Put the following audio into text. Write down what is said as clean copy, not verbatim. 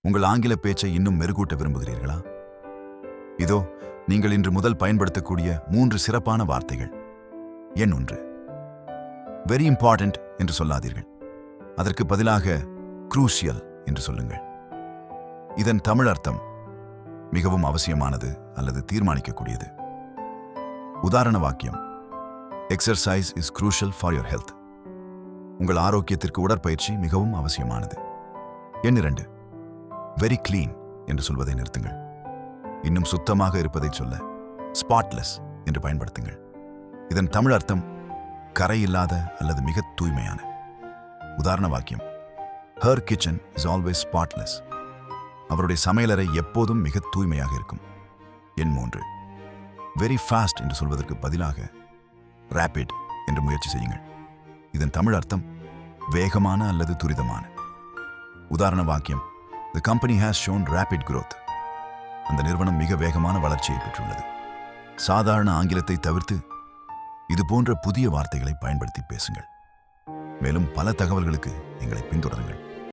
உங்கள் ஆங்கில பேச்சை இன்னும் மெருகூட்ட விரும்புகிறீர்களா? இதோ நீங்கள் இன்று முதல் பயன்படுத்தக்கூடிய 3 சிறப்பான வார்த்தைகள். எண் 1. வெரி இம்பார்ட்டன்ட் என்று சொல்லாதீர்கள். அதற்கு பதிலாக க்ரூஷியல் என்று சொல்லுங்கள். இதன் தமிழ் அர்த்தம் மிகவும் அவசியமானது அல்லது தீர்மானிக்கக்கூடியது. உதாரண வாக்கியம்: exercise is crucial for your health. உங்கள் ஆரோக்கியத்திற்கு உடற்பயிற்சி மிகவும் அவசியமானது. எண் 2. வெரி கிளீன் என்று சொல்வதை நிறுத்துங்கள். இன்னும் சுத்தமாக இருப்பதை சொல்ல ஸ்பாட்லெஸ் என்று பயன்படுத்துங்கள். இதன் தமிழ் அர்த்தம் கரையில்லாத அல்லது மிக தூய்மையான. உதாரண வாக்கியம்: her kitchen is always spotless. அவருடைய சமையலறை எப்போதும் மிக தூய்மையாக இருக்கும். எண் 3. வெரி ஃபாஸ்ட் என்று சொல்வதற்கு பதிலாக ரேபிட் என்று முயற்சி செய்யுங்கள். இதன் தமிழ் அர்த்தம் வேகமான அல்லது துரிதமான. உதாரண வாக்கியம்: The company has shown rapid growth. அந்த நிறுவனம் மிக வேகமான வளர்ச்சியை பெற்றுள்ளது. சாதாரண ஆங்கிலத்தை தவிர்த்து இது போன்ற புதிய வார்த்தைகளை பயன்படுத்தி பேசுங்கள். மேலும் பல தகவல்களுக்கு எங்களை பின்தொடருங்கள்.